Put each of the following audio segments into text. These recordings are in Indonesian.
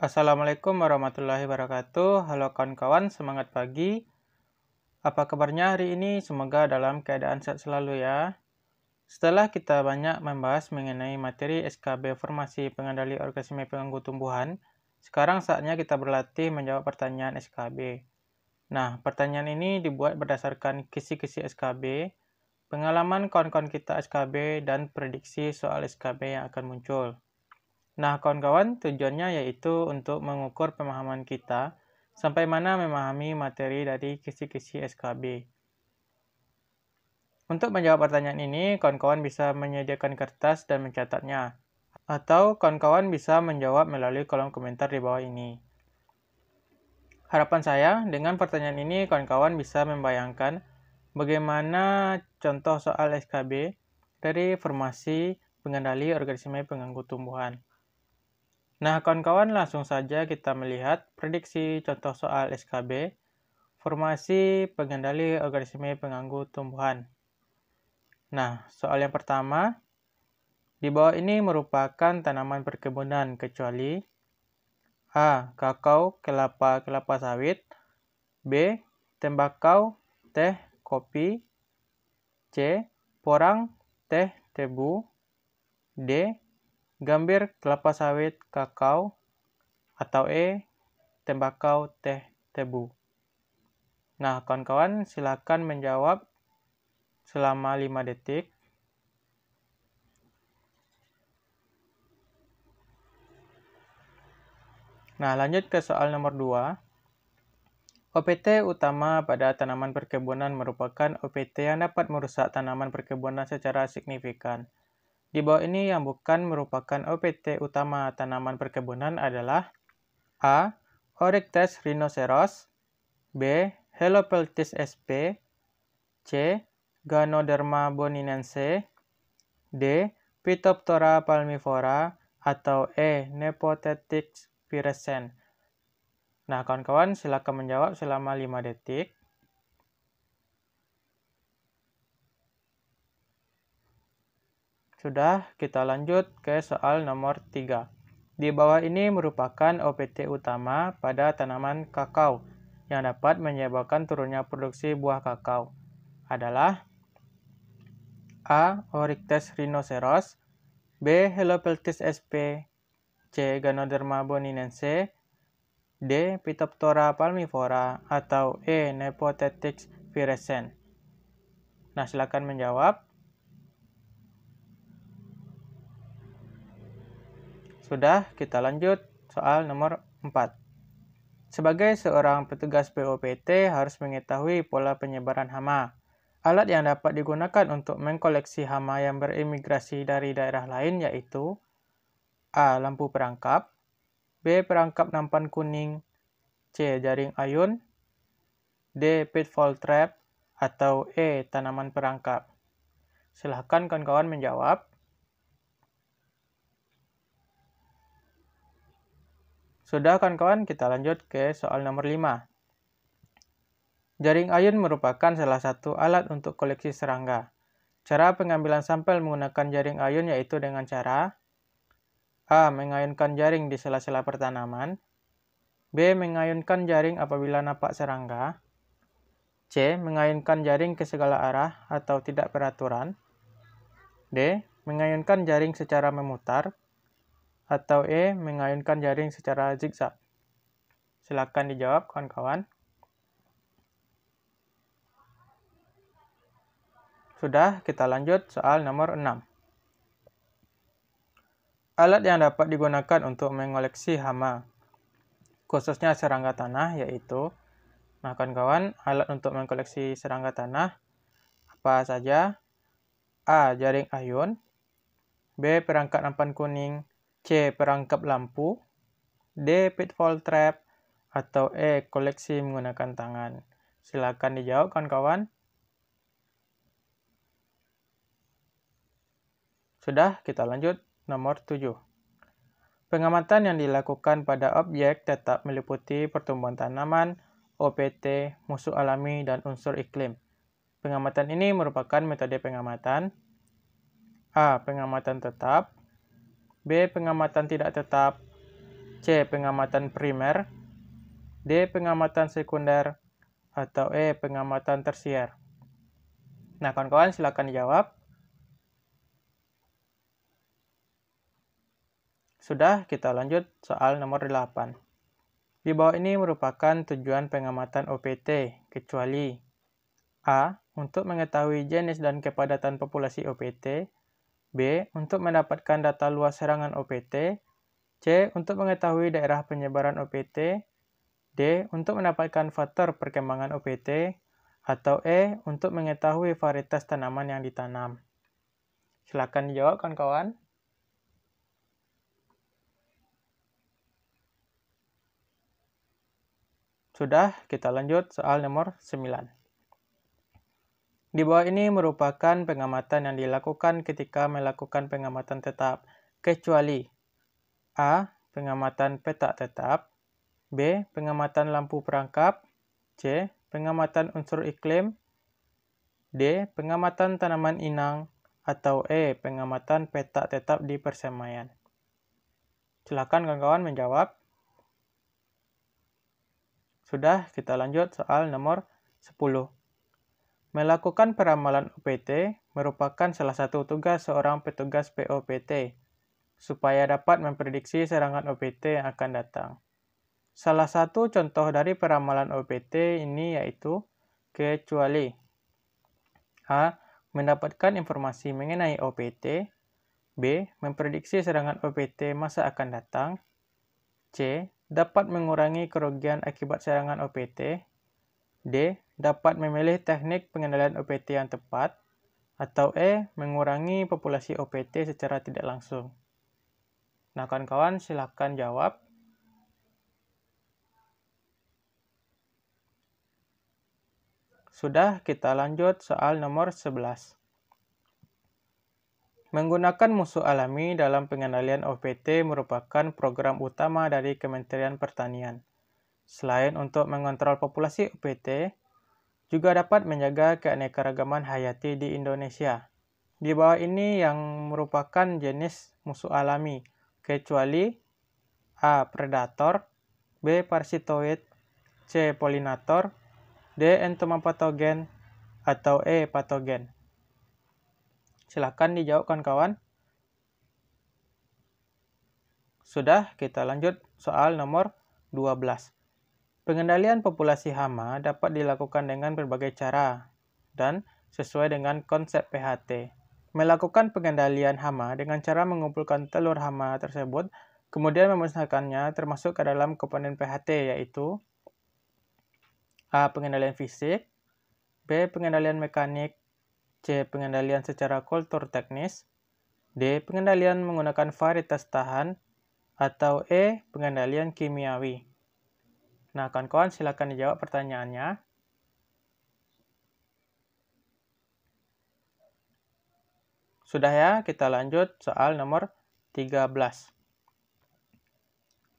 Assalamualaikum warahmatullahi wabarakatuh. Halo kawan-kawan, semangat pagi. Apa kabarnya hari ini? Semoga dalam keadaan sehat selalu ya. Setelah kita banyak membahas mengenai materi SKB Formasi Pengendali Organisme Pengganggu Tumbuhan, sekarang saatnya kita berlatih menjawab pertanyaan SKB. Nah, pertanyaan ini dibuat berdasarkan kisi-kisi SKB, pengalaman kawan-kawan kita SKB, dan prediksi soal SKB yang akan muncul. Nah, kawan-kawan, tujuannya yaitu untuk mengukur pemahaman kita sampai mana memahami materi dari kisi-kisi SKB. Untuk menjawab pertanyaan ini, kawan-kawan bisa menyediakan kertas dan mencatatnya. Atau kawan-kawan bisa menjawab melalui kolom komentar di bawah ini. Harapan saya, dengan pertanyaan ini kawan-kawan bisa membayangkan bagaimana contoh soal SKB dari formasi pengendali organisme pengganggu tumbuhan. Nah, kawan-kawan, langsung saja kita melihat prediksi contoh soal SKB, formasi pengendali organisme pengganggu tumbuhan. Nah, soal yang pertama, di bawah ini merupakan tanaman perkebunan kecuali A. Kakao, kelapa sawit, B. Tembakau, teh, kopi, C. Porang, teh, tebu, D. Gambir, kelapa sawit, kakao, atau E. Tembakau, teh, tebu. Nah, kawan-kawan silakan menjawab selama 5 detik. Nah, lanjut ke soal nomor 2. OPT utama pada tanaman perkebunan merupakan OPT yang dapat merusak tanaman perkebunan secara signifikan. Di bawah ini yang bukan merupakan OPT utama tanaman perkebunan adalah A. Oryctes rhinoceros, B. Helopeltis sp, C. Ganoderma boninense, D. Phytophthora palmivora, atau E. Nepothetic virescens. Nah, kawan-kawan silakan menjawab selama 5 detik. Sudah, kita lanjut ke soal nomor 3. Di bawah ini merupakan OPT utama pada tanaman kakao yang dapat menyebabkan turunnya produksi buah kakao. Adalah A. Oryctes rhinoceros, B. Helopeltis sp, C. Ganoderma boninense, D. Phytophthora palmivora, atau E. Nepothetic virescens. Nah, silakan menjawab. Sudah, kita lanjut soal nomor 4. Sebagai seorang petugas POPT harus mengetahui pola penyebaran hama. Alat yang dapat digunakan untuk mengkoleksi hama yang berimigrasi dari daerah lain yaitu A. Lampu perangkap, B. Perangkap nampan kuning, C. Jaring ayun, D. Pitfall trap, atau E. Tanaman perangkap. Silahkan kawan-kawan menjawab. Sudah kawan-kawan, kita lanjut ke soal nomor 5. Jaring ayun merupakan salah satu alat untuk koleksi serangga. Cara pengambilan sampel menggunakan jaring ayun yaitu dengan cara A. Mengayunkan jaring di sela-sela pertanaman, B. Mengayunkan jaring apabila nampak serangga, C. Mengayunkan jaring ke segala arah atau tidak beraturan, D. Mengayunkan jaring secara memutar, atau E. Mengayunkan jaring secara zigzag. Silakan dijawab kawan-kawan. Sudah, kita lanjut soal nomor 6. Alat yang dapat digunakan untuk mengoleksi hama, khususnya serangga tanah, yaitu, nah kawan-kawan, alat untuk mengkoleksi serangga tanah apa saja? A. Jaring ayun, B. Perangkap nampan kuning, C. Perangkap lampu, D. Pitfall trap, atau E. Koleksi menggunakan tangan. Silakan dijawab kawan-kawan. Sudah, kita lanjut nomor 7. Pengamatan yang dilakukan pada objek tetap meliputi pertumbuhan tanaman, OPT, musuh alami, dan unsur iklim. Pengamatan ini merupakan metode pengamatan A. Pengamatan tetap, B. Pengamatan tidak tetap, C. Pengamatan primer, D. Pengamatan sekunder, atau E. Pengamatan tersier. Nah, kawan-kawan silakan dijawab. Sudah, kita lanjut soal nomor 8. Di bawah ini merupakan tujuan pengamatan OPT, kecuali A. Untuk mengetahui jenis dan kepadatan populasi OPT, B. Untuk mendapatkan data luas serangan OPT, C. Untuk mengetahui daerah penyebaran OPT, D. Untuk mendapatkan faktor perkembangan OPT, atau E. Untuk mengetahui varietas tanaman yang ditanam. Silakan dijawab, kawan-kawan. Sudah, kita lanjut soal nomor 9. Di bawah ini merupakan pengamatan yang dilakukan ketika melakukan pengamatan tetap, kecuali A. Pengamatan peta tetap, B. Pengamatan lampu perangkap, C. Pengamatan unsur iklim, D. Pengamatan tanaman inang, atau E. Pengamatan peta tetap di persemaian. Silakan kawan-kawan menjawab. Sudah, kita lanjut soal nomor 10. Melakukan peramalan OPT merupakan salah satu tugas seorang petugas POPT supaya dapat memprediksi serangan OPT yang akan datang. Salah satu contoh dari peramalan OPT ini yaitu kecuali A. Mendapatkan informasi mengenai OPT, B. Memprediksi serangan OPT masa akan datang, C. Dapat mengurangi kerugian akibat serangan OPT, D. Dapat memilih teknik pengendalian OPT yang tepat, atau E. Mengurangi populasi OPT secara tidak langsung. Nah, kawan-kawan silakan jawab. Sudah, kita lanjut soal nomor 11. Menggunakan musuh alami dalam pengendalian OPT merupakan program utama dari Kementerian Pertanian. Selain untuk mengontrol populasi OPT, juga dapat menjaga keanekaragaman hayati di Indonesia. Di bawah ini yang merupakan jenis musuh alami, kecuali A. Predator, B. Parasitoid, C. Polinator, D. Entomopatogen, atau E. Patogen. Silakan dijawab kawan-kawan. Sudah, kita lanjut soal nomor 12. Pengendalian populasi hama dapat dilakukan dengan berbagai cara dan sesuai dengan konsep PHT. Melakukan pengendalian hama dengan cara mengumpulkan telur hama tersebut, kemudian memusnahkannya termasuk ke dalam komponen PHT, yaitu A. Pengendalian fisik, B. Pengendalian mekanik, C. Pengendalian secara kultur teknis, D. Pengendalian menggunakan varietas tahan, atau E. Pengendalian kimiawi. Nah, kawan-kawan silakan dijawab pertanyaannya. Sudah ya, kita lanjut soal nomor 13.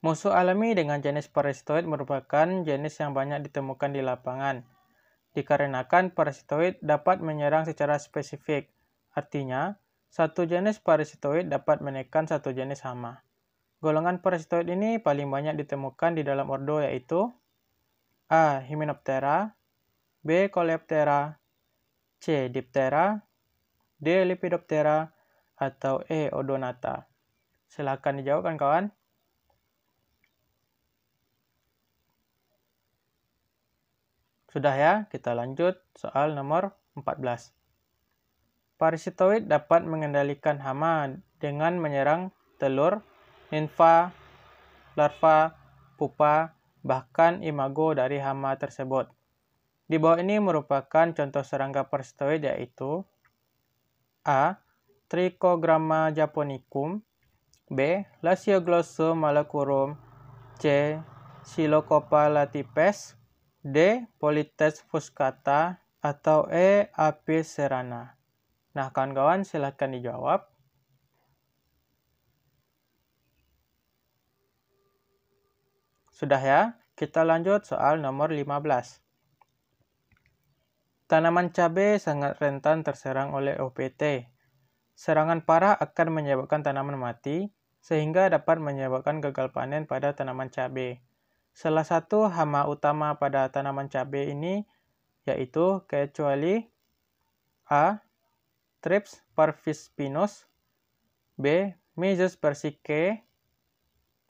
Musuh alami dengan jenis parasitoid merupakan jenis yang banyak ditemukan di lapangan. Dikarenakan parasitoid dapat menyerang secara spesifik, artinya satu jenis parasitoid dapat menekan satu jenis hama. Golongan parasitoid ini paling banyak ditemukan di dalam ordo yaitu A. Hymenoptera, B. Coleoptera, C. Diptera, D. Lepidoptera, atau E. Odonata. Silakan dijawab kawan-kawan. Sudah ya, kita lanjut soal nomor 14. Parasitoid dapat mengendalikan hama dengan menyerang telur, nimfa, larva, pupa, bahkan imago dari hama tersebut. Di bawah ini merupakan contoh serangga parasitoid yaitu A. Trichogramma japonicum, B. Lasioglossum malacorum, C. Psilocopa latipes, D. Polytes fuscata, atau E. Apis cerana. Nah, kawan-kawan silahkan dijawab. Sudah ya, kita lanjut soal nomor 15. Tanaman cabai sangat rentan terserang oleh OPT. Serangan parah akan menyebabkan tanaman mati sehingga dapat menyebabkan gagal panen pada tanaman cabai. Salah satu hama utama pada tanaman cabai ini yaitu kecuali A. Thrips parvispinus, B. Measles persicae,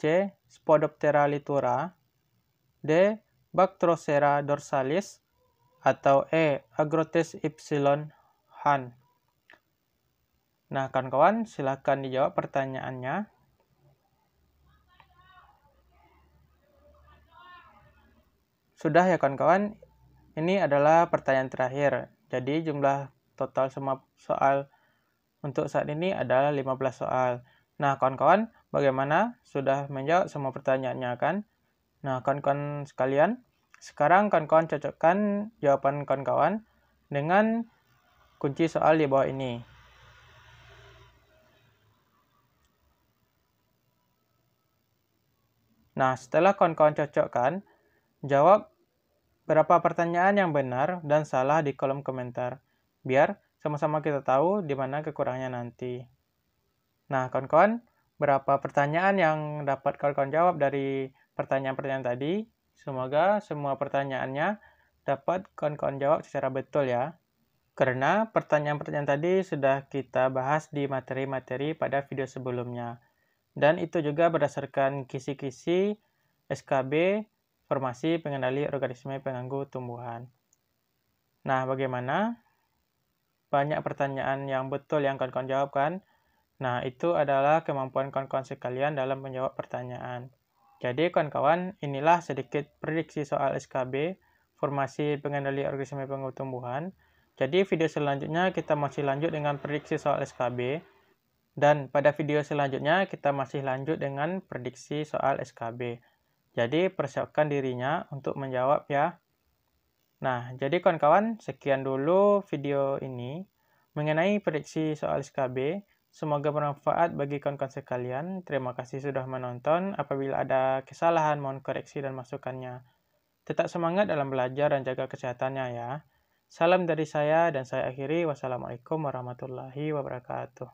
C. Spodoptera litura, D. Bactrocera dorsalis, atau E. Agrotes ypsilon Han. Nah, kawan-kawan, silakan dijawab pertanyaannya. Sudah ya kawan-kawan, ini adalah pertanyaan terakhir. Jadi jumlah total semua soal untuk saat ini adalah 15 soal. Nah kawan-kawan, bagaimana? Sudah menjawab semua pertanyaannya kan? Nah kawan-kawan sekalian, sekarang kawan-kawan cocokkan jawaban kawan-kawan dengan kunci soal di bawah ini. Nah setelah kawan-kawan cocokkan, jawab berapa pertanyaan yang benar dan salah di kolom komentar, biar sama-sama kita tahu di mana kekurangannya nanti. Nah, kawan-kawan, berapa pertanyaan yang dapat kawan-kawan jawab dari pertanyaan-pertanyaan tadi? Semoga semua pertanyaannya dapat kawan-kawan jawab secara betul ya. Karena pertanyaan-pertanyaan tadi sudah kita bahas di materi-materi pada video sebelumnya. Dan itu juga berdasarkan kisi-kisi SKB Formasi Pengendali Organisme Pengganggu Tumbuhan. Nah, bagaimana? Banyak pertanyaan yang betul yang kawan-kawan jawab kan? Nah, itu adalah kemampuan kawan-kawan sekalian dalam menjawab pertanyaan. Jadi, kawan-kawan, inilah sedikit prediksi soal SKB Formasi Pengendali Organisme Pengganggu Tumbuhan. Jadi, video selanjutnya kita masih lanjut dengan prediksi soal SKB. Dan pada video selanjutnya kita masih lanjut dengan prediksi soal SKB. Jadi persiapkan dirinya untuk menjawab ya. Nah, jadi kawan-kawan, sekian dulu video ini mengenai prediksi soal SKB. Semoga bermanfaat bagi kawan-kawan sekalian. Terima kasih sudah menonton. Apabila ada kesalahan, mohon koreksi dan masukannya. Tetap semangat dalam belajar dan jaga kesehatannya ya. Salam dari saya dan saya akhiri. Wassalamualaikum warahmatullahi wabarakatuh.